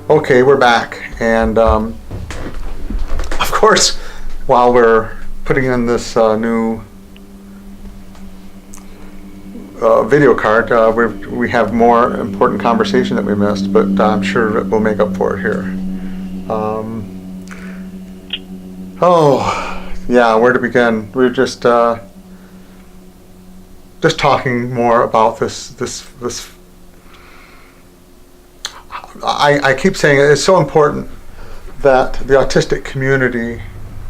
Okay, we're back, and of course, while we're putting in this new video card, we have more important conversation that we missed, but I'm sure we'll make up for it here. Where to begin? We're just talking more about this. I keep saying it's so important that the autistic community.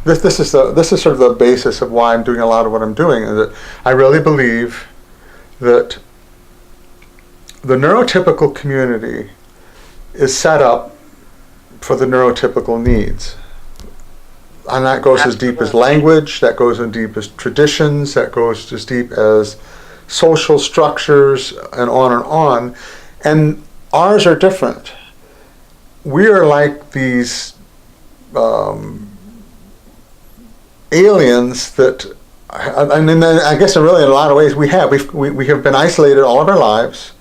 This is sort of the basis of why I'm doing a lot of what I'm doing. Is that I really believe that the neurotypical community is set up for the neurotypical needs. And that goes Absolutely. As deep as language, that goes as deep as traditions, that goes as deep as social structures, and on and on. And ours are different. We are like these aliens that, I guess really in a lot of ways we have been isolated all of our lives.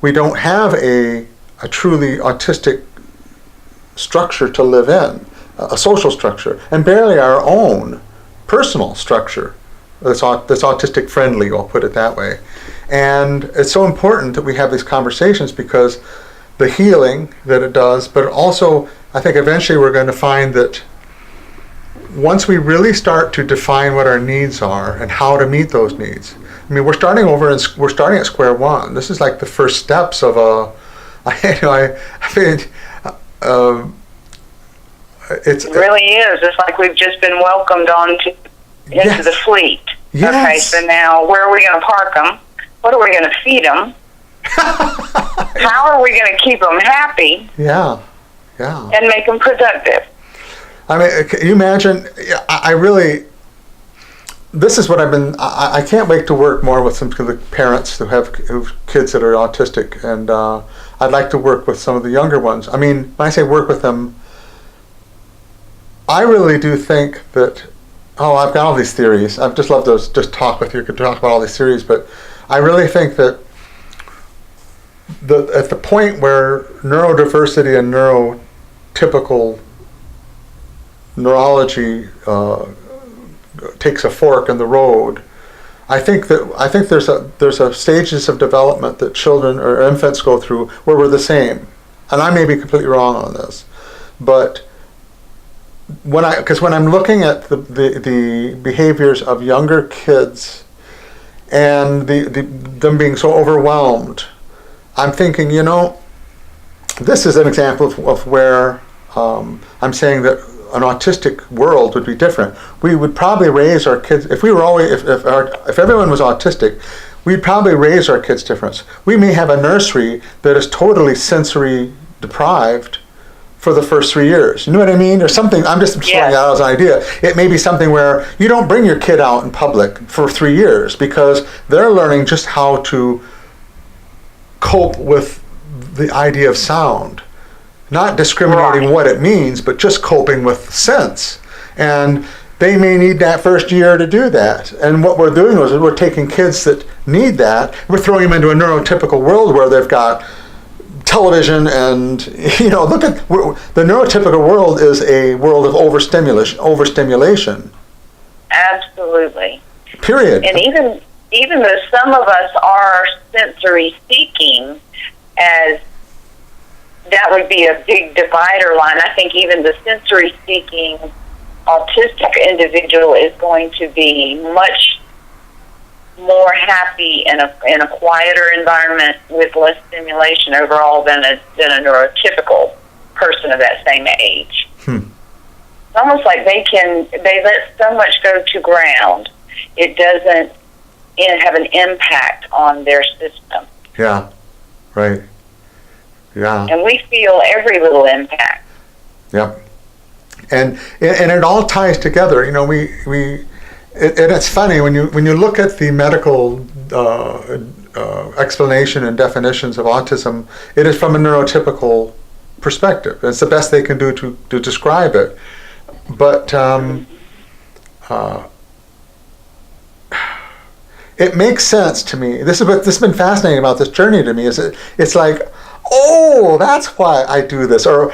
We don't have a truly autistic structure to live in, a social structure, and barely our own personal structure that's autistic friendly, I'll put it that way. And it's so important that we have these conversations because the healing that it does, but also I think eventually we're going to find that once we really start to define what our needs are and how to meet those needs. I mean, we're starting at square one. This is like the first steps of it really is. It's like we've just been welcomed into the fleet. Yes. Okay, so now where are we going to park them? What are we going to feed them? How are we going to keep them happy? Yeah. And make them productive? I mean, can you imagine? This is what I can't wait to work more with some of the parents who have kids that are autistic, and I'd like to work with some of the younger ones. I mean, when I say work with them, I really do think that, I've got all these theories. I'd just love to just talk with you, could talk about all these theories, but I really think that at the point where neurodiversity and neurotypical neurology takes a fork in the road, I think there's a stages of development that children or infants go through where we're the same, and I may be completely wrong on this, but when I'm looking at the behaviors of younger kids and them being so overwhelmed, I'm thinking, this is an example of where I'm saying that an autistic world would be different. We would probably raise our kids, if everyone was autistic, we'd probably raise our kids different. We may have a nursery that is totally sensory deprived for the first 3 years. You know what I mean? Or something, I'm just throwing out as an idea. It may be something where you don't bring your kid out in public for 3 years because they're learning just how to cope with the idea of sound. Not discriminating what it means, but just coping with sense. And they may need that first year to do that. And what we're doing is we're taking kids that need that, we're throwing them into a neurotypical world where they've got television and, look at, the neurotypical world is a world of overstimulation. Absolutely. Period. And even though some of us are sensory seeking, as that would be a big divider line. I think even the sensory-seeking autistic individual is going to be much more happy in a quieter environment with less stimulation overall than a neurotypical person of that same age. It's almost like they let so much go to ground, it doesn't have an impact on their system. Yeah, right. Yeah. And we feel every little impact. Yep. And it all ties together. And it's funny when you look at the medical explanation and definitions of autism, it is from a neurotypical perspective. It's the best they can do to describe it. But it makes sense to me. This has been fascinating about this journey to me. It's like oh, that's why I do this, or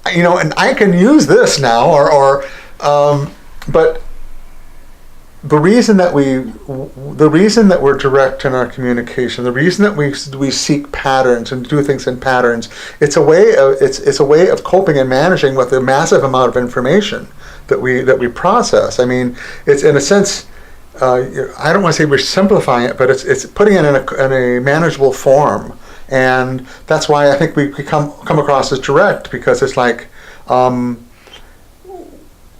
and I can use this now, but the reason that we're direct in our communication, the reason that we seek patterns and do things in patterns, it's a way of coping and managing with the massive amount of information that we process. I mean, it's in a sense, I don't want to say we're simplifying it, but it's putting it in a manageable form, and that's why I think we come across as direct, because it's like,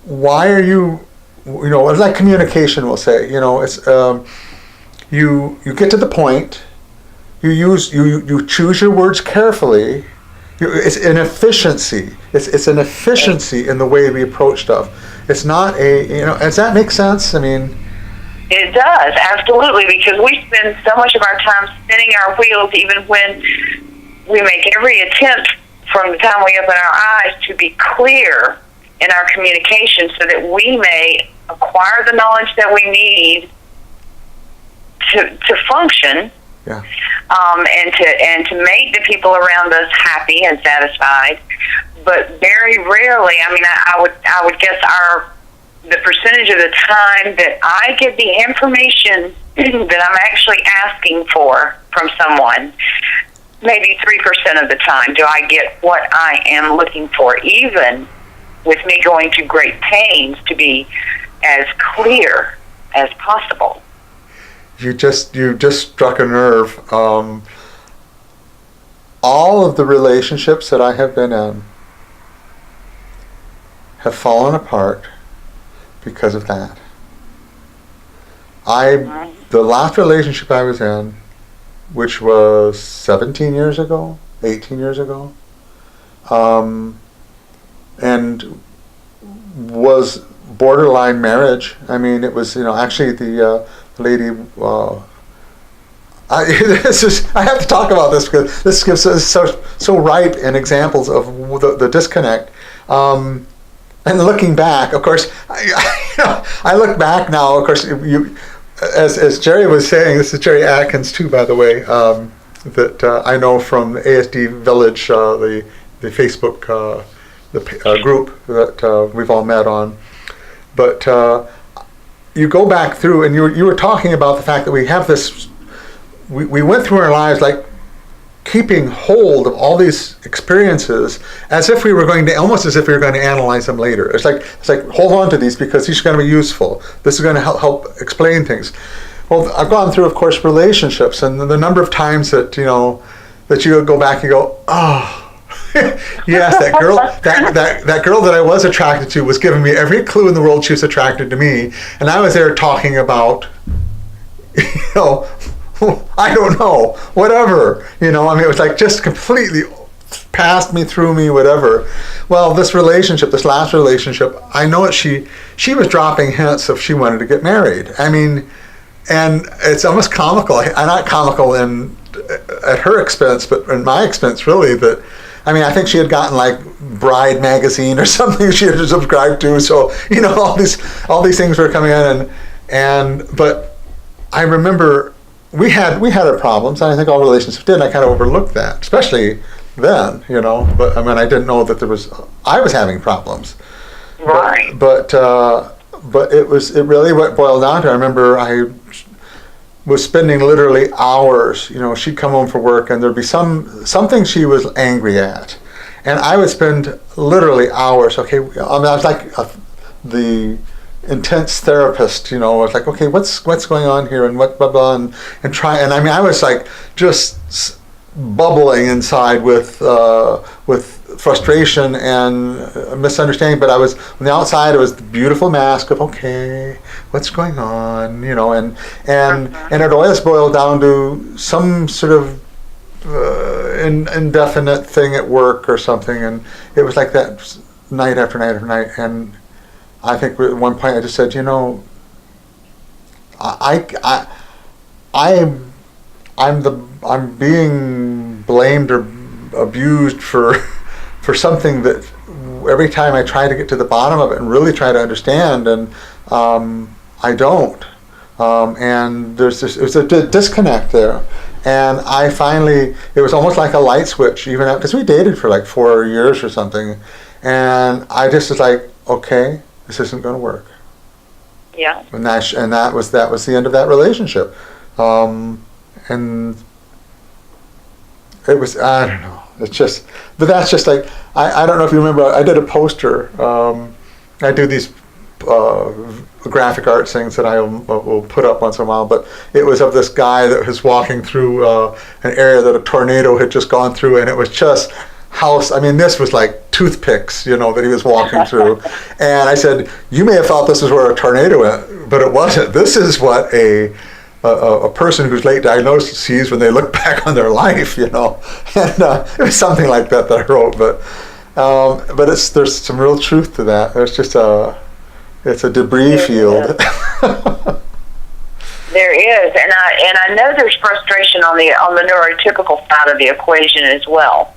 why are you? It's like communication, we'll say. It's you get to the point. You choose your words carefully. It's an efficiency. It's an efficiency in the way we approach stuff. It's not Does that make sense? I mean, it does, absolutely, because we spend so much of our time spinning our wheels, even when we make every attempt from the time we open our eyes to be clear in our communication, so that we may acquire the knowledge that we need to function, yeah, and to make the people around us happy and satisfied. But very rarely, I mean, I would guess the percentage of the time that I get the information that I'm actually asking for from someone, maybe 3% of the time do I get what I am looking for, even with me going to great pains to be as clear as possible. You just struck a nerve. All of the relationships that I have been in have fallen apart because of that. The last relationship I was in, which was 17 years ago, 18 years ago, and was borderline marriage. I mean, it was, actually the lady, I have to talk about this because this gives us so ripe in examples of the disconnect. And looking back, of course, I look back now, of course, as Jerri was saying, this is Jerri Atkins too, by the way, that I know from the ASD Village, the Facebook group that we've all met on. But you go back through, and you were talking about the fact that we have this, we went through our lives like keeping hold of all these experiences as if we were almost as if we were going to analyze them later. It's like hold on to these because these are going to be useful. This is going to help explain things. Well, I've gone through, of course, relationships, and the number of times that that you go back and go, oh, yes, that girl that I was attracted to was giving me every clue in the world she was attracted to me, and I was there talking about, I don't know, whatever, I mean, it was like just completely past me, through me, whatever. Well, this last relationship, I know that she was dropping hints if she wanted to get married. I mean, and it's almost comical. Not comical at her expense, but in my expense, really, that, I mean, I think she had gotten like Bride magazine or something she had subscribed to. So, all these things were coming in, but I remember we had our problems, and I think all relationships did, and I kind of overlooked that, especially then, but I mean, I didn't know that I was having problems. Right. But it really what boiled down to, I remember I was spending literally hours, she'd come home from work and there'd be something she was angry at. And I would spend literally hours, okay, I mean, I was like the intense therapist, I was like, okay, what's going on here, and what blah blah, and try, and I mean, I was like just bubbling inside with frustration and misunderstanding, but I was on the outside. It was the beautiful mask of, okay, what's going on, and it always boiled down to some sort of indefinite thing at work or something, and it was like that night after night after night. And I think at one point I just said, I'm being blamed or abused for something that every time I try to get to the bottom of it and really try to understand, and I don't. And there's a disconnect there. And I finally, it was almost like a light switch, even because we dated for like 4 years or something. And I just was like, okay, this isn't going to work. Yeah. And that was the end of that relationship. And it was, I don't know. It's just, but that's just like, I don't know if you remember, I did a poster. I do these graphic arts things that I will put up once in a while, but it was of this guy that was walking through an area that a tornado had just gone through, and it was just this was like toothpicks, that he was walking through. And I said, you may have thought this is where a tornado went, but it wasn't. This is what a person who's late diagnosed sees when they look back on their life, And it was something like that I wrote, but there's some real truth to that. There's just it's a debris field. There is, and I know there's frustration on the neurotypical side of the equation as well.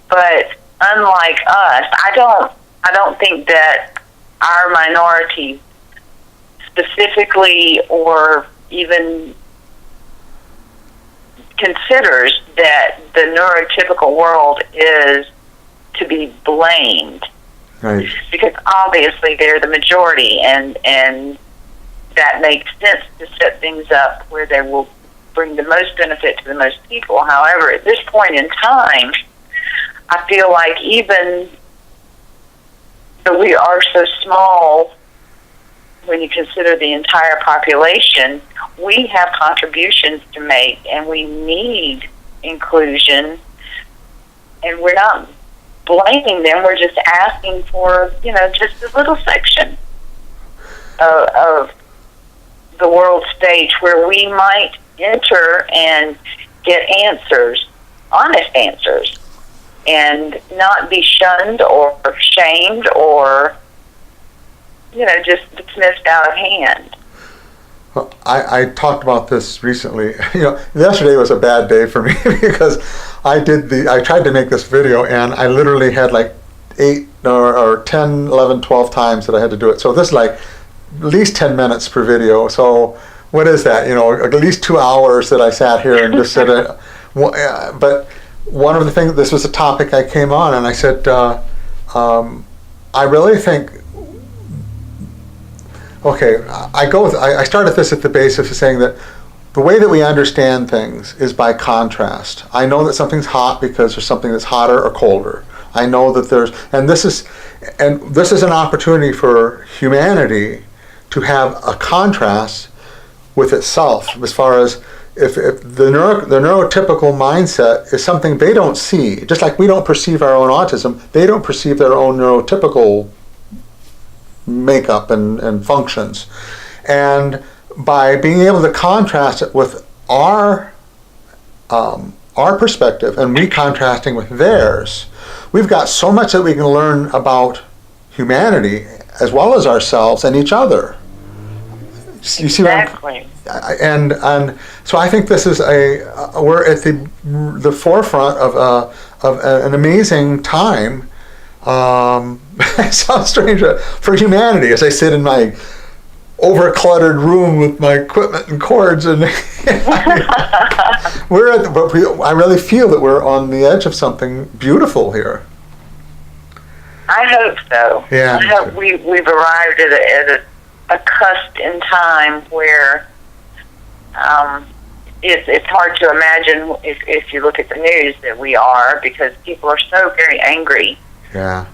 But unlike us, I don't think that our minority specifically or even considers that the neurotypical world is to be blamed. Right. Because obviously they're the majority, and that makes sense to set things up where they will bring the most benefit to the most people. However, at this point in time, I feel like even though we are so small when you consider the entire population, we have contributions to make, and we need inclusion, and we're not blaming them. We're just asking for, just a little section of the world stage where we might enter and get answers, honest answers, and not be shunned or shamed or, just dismissed out of hand. Well, I talked about this recently. Yesterday was a bad day for me because I tried to make this video, and I literally had like 8 or 10, 11, 12 times that I had to do it. So this is like at least 10 minutes per video. So what is that? At least 2 hours that I sat here and just said it. But one of the things, this was a topic I came on, and I said, I really think, okay, I started this at the basis of saying that the way that we understand things is by contrast. I know that something's hot because there's something that's hotter or colder. I know that this is an opportunity for humanity to have a contrast with itself, as far as if the neurotypical mindset is something they don't see, just like we don't perceive our own autism, they don't perceive their own neurotypical makeup and functions. And by being able to contrast it with our perspective and recontrasting with theirs, we've got so much that we can learn about humanity as well as ourselves and each other. You see Exactly. And so I think this is we're at the forefront of an amazing time. It sounds strange for humanity as I sit in my over-cluttered room with my equipment and cords, and I really feel that we're on the edge of something beautiful here. I hope so. Yeah. I hope we've arrived at a cusp in time where it's hard to imagine if you look at the news that we are, because people are so very angry. Yeah.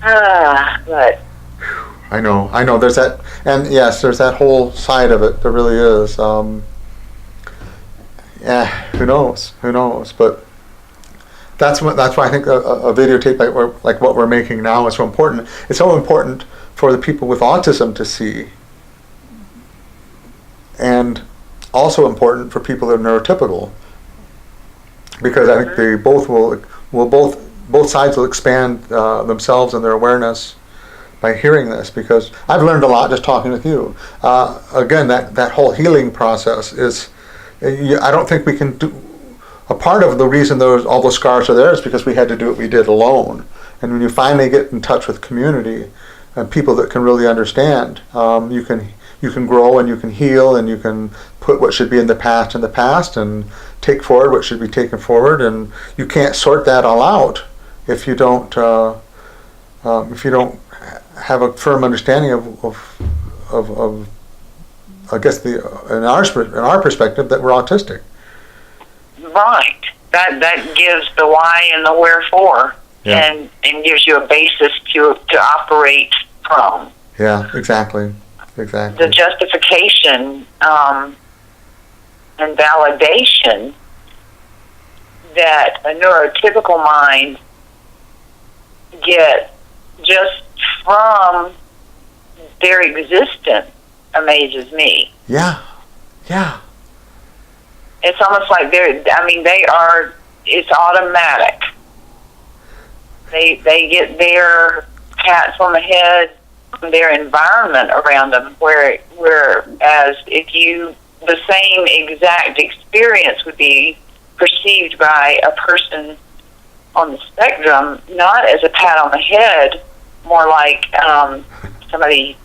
But I know. There's that, and yes, there's that whole side of it. There really is. Who knows? But that's why I think a videotape like what we're making now is so important. It's so important for the people with autism to see, and also important for people that are neurotypical, because I think they both both sides will expand themselves and their awareness by hearing this, because I've learned a lot just talking with you. Again, that whole healing process is, I don't think we can do, a part of the reason all those scars are there is because we had to do what we did alone. And when you finally get in touch with community and people that can really understand, you can you can grow and you can heal and you can put what should be in the past and take forward what should be taken forward, and you can't sort that all out if you don't have a firm understanding of I guess in our perspective that we're autistic. Right. That gives the why and the wherefore, Yeah. and gives you a basis to operate from. Yeah, exactly. The justification and validation that a neurotypical mind gets just from their existence amazes me. Yeah. It's almost like it's automatic. They get their pats on the head from their environment around them, whereas the same exact experience would be perceived by a person on the spectrum, not as a pat on the head, more like somebody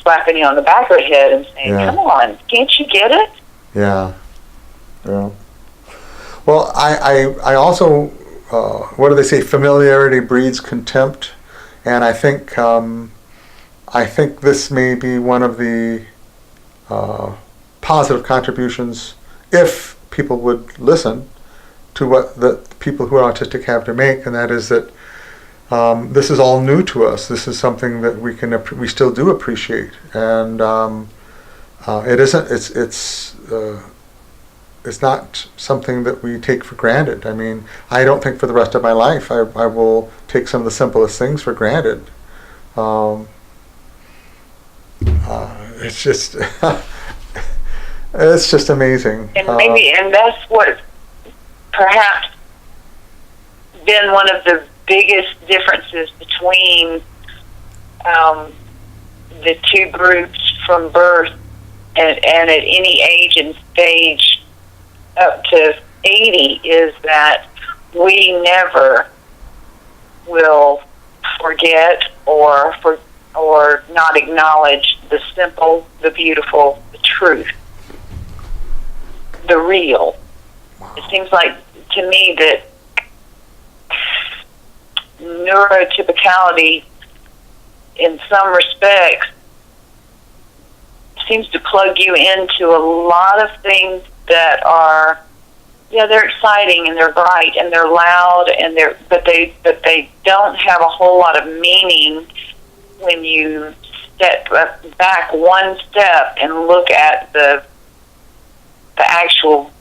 slapping you on the back of the head and saying, "Come on, can't you get it?" Yeah. Well, I also, what do they say? Familiarity breeds contempt, and I think this may be one of the positive contributions if people would listen to what the people who are autistic have to make, and that is that this is all new to us. This is something that we still do appreciate, and it isn't. It's not something that we take for granted. I mean, I don't think for the rest of my life I will take some of the simplest things for granted. It's just it's just amazing. And and that's what perhaps been one of the biggest differences between the two groups from birth and at any age and stage up to 80 is that we never will forget or not acknowledge the simple, the beautiful, the truth, the real. Wow. It seems like to me that neurotypicality in some respects seems to plug you into a lot of things that are, they're exciting and they're bright and they're loud and but they don't have a whole lot of meaning when you step back one step and look at the actual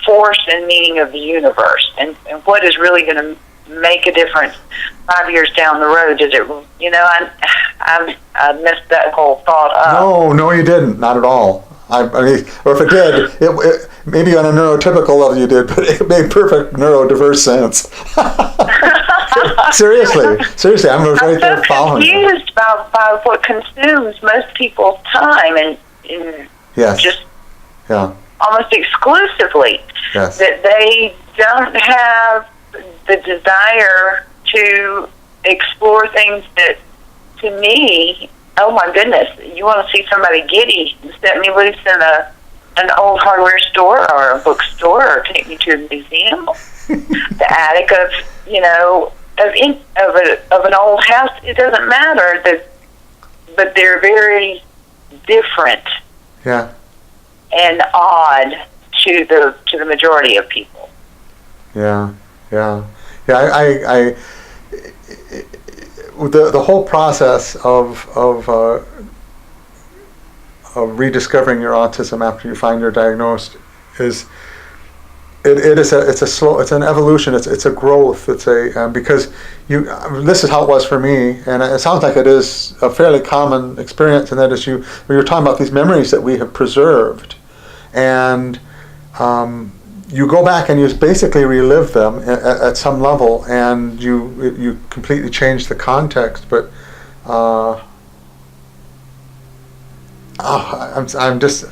force and meaning of the universe and what is really going to make a difference 5 years down the road. Is it, I messed that whole thought up. No, you didn't. Not at all. I mean, or if it did, it maybe on a neurotypical level you did, but it made perfect neurodiverse sense. Seriously, I'm right there following you. I'm so confused by what consumes most people's time and yes. just almost exclusively. Yes. That they don't have the desire to explore things that, to me, oh my goodness, you want to see somebody giddy, set me loose in an old hardware store or a bookstore or take me to a museum, the attic of an old house. It doesn't matter, but they're very different and odd to the majority of people. Yeah. The whole process of rediscovering your autism after you find you're diagnosed it's an evolution. It's a growth. Because this is how it was for me, and it sounds like it is a fairly common experience. And that is we were talking about these memories that we have preserved, and you go back and you basically relive them at some level, and you completely change the context. But I'm just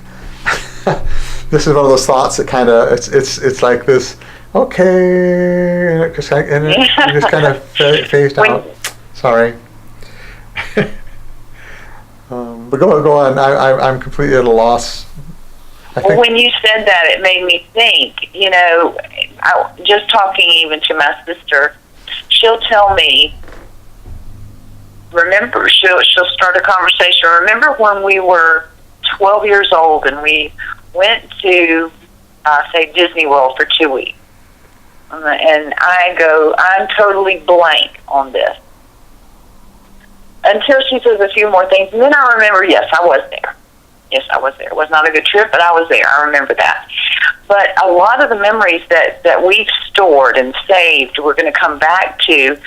this is one of those thoughts that kind of it's like this. Okay, and it just kind of phased out. Sorry. But go on. I'm completely at a loss. Well, when you said that, it made me think, just talking even to my sister, she'll tell me, remember, she'll start a conversation. Remember when we were 12 years old and we went to, say, Disney World for 2 weeks? And I go, I'm totally blank on this. Until she says a few more things, and then I remember, yes, I was there. Yes, I was there. It was not a good trip, but I was there. I remember that. But a lot of the memories that we've stored and saved, we're going to come back to,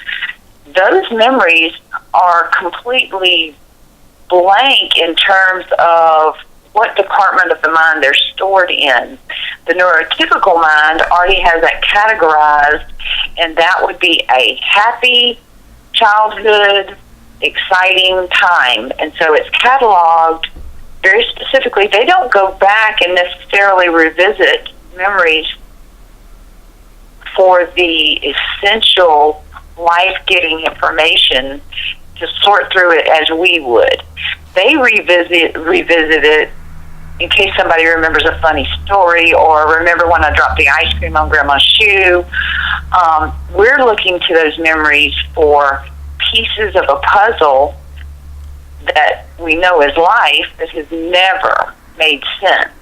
those memories are completely blank in terms of what department of the mind they're stored in. The neurotypical mind already has that categorized, and that would be a happy childhood, exciting time. And so it's cataloged very specifically. They don't go back and necessarily revisit memories for the essential life-giving information to sort through it as we would. They revisit it in case somebody remembers a funny story, or remember when I dropped the ice cream on Grandma's shoe. We're looking to those memories for pieces of a puzzle that we know is life that has never made sense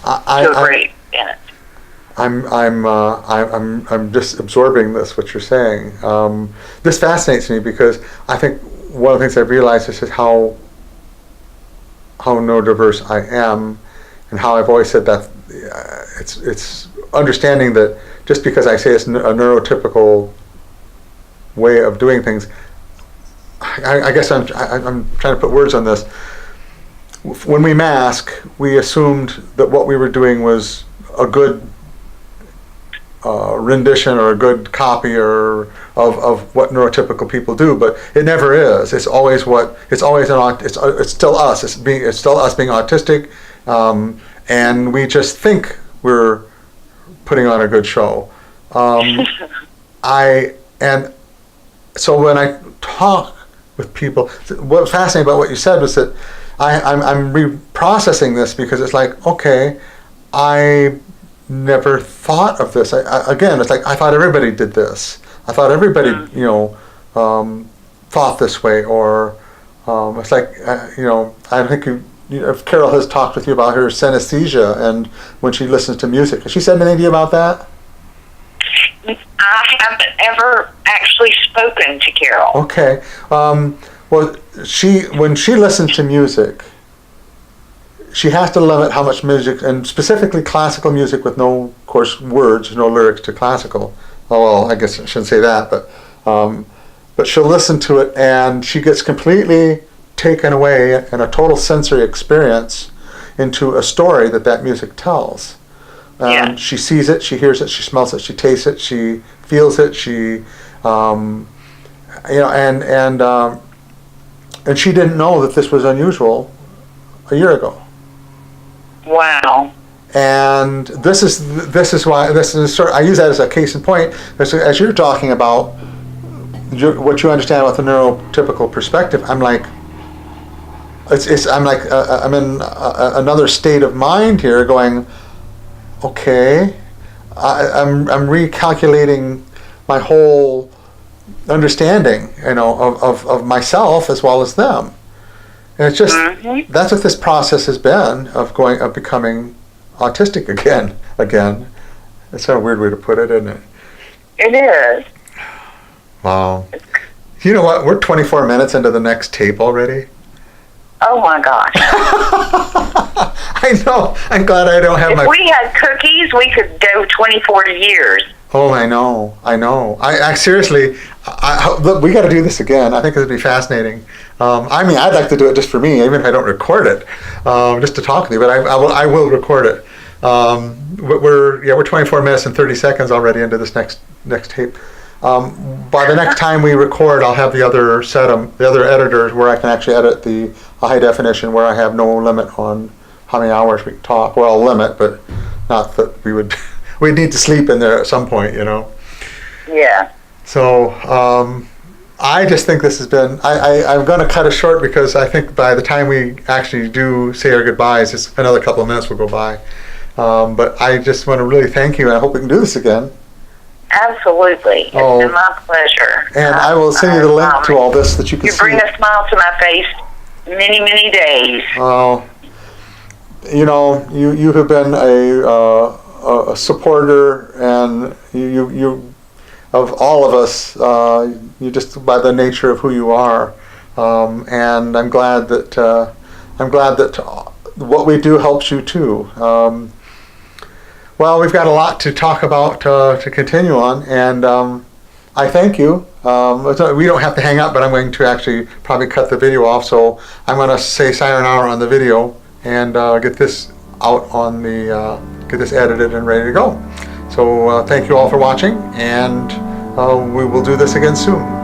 to a great extent. I'm just absorbing what you're saying. This fascinates me because I think one of the things I've realized is just how neurodiverse I am, and how I've always said that it's understanding that just because I say it's a neurotypical way of doing things, I guess I'm trying to put words on this. When we mask, we assumed that what we were doing was a good rendition or a good copy of what neurotypical people do, but it never is. It's always it's still us. It's still us being autistic, and we just think we're putting on a good show. So when I talk with people, what's fascinating about what you said was that I'm reprocessing this, because it's like, okay, I never thought of this. Again, it's like I thought everybody did this. I thought everybody, thought this way, or it's like, I think if Carol has talked with you about her synesthesia and when she listens to music. Has she said anything to you about that? I haven't ever actually spoken to Carol. Okay. Well, when she listens to music, she has to limit how much music, and specifically classical music with no, of course, words, no lyrics to classical. Oh, well, I guess I shouldn't say that, but she'll listen to it and she gets completely taken away in a total sensory experience into a story that music tells. Yeah. She sees it, she hears it, she smells it, she tastes it, she feels it, and she didn't know that this was unusual a year ago. Wow. And this is why I use that as a case in point. As you're talking about what you understand about the neurotypical perspective, I'm like, I'm in another state of mind here, going, okay, I'm recalculating my whole understanding, of myself as well as them. And it's just, that's what this process has been, of becoming autistic again. That's a weird way to put it, isn't it? It is. Wow. You know what? We're 24 minutes into the next tape already. Oh my gosh. I know. I'm glad I don't have if we had cookies, we could go 24 years. Oh, I know. I seriously, look, we got to do this again. I think it'd be fascinating. I'd like to do it just for me, even if I don't record it, just to talk with you. But I will record it. We're 24 minutes and 30 seconds already into this next tape. By the next time we record, I'll have the other editors where I can actually edit the high definition, where I have no limit on how many hours we can talk. Well, limit, but not that we'd need to sleep in there at some point, Yeah. So, I just think this has been, I'm going to cut it short because I think by the time we actually do say our goodbyes, it's another couple of minutes will go by. But I just want to really thank you, and I hope we can do this again. Absolutely. It's been my pleasure. And I will send you the link to all this that you can see. You bring a smile to my face many, many days. You know, you have been a supporter, and you of all of us. You just by the nature of who you are, and I'm glad that what we do helps you too. Well, we've got a lot to talk about to continue on, and I thank you. We don't have to hang up, but I'm going to actually probably cut the video off. So I'm going to say sayonara on the video and get this out on the get this edited and ready to go. So thank you all for watching, and we will do this again soon.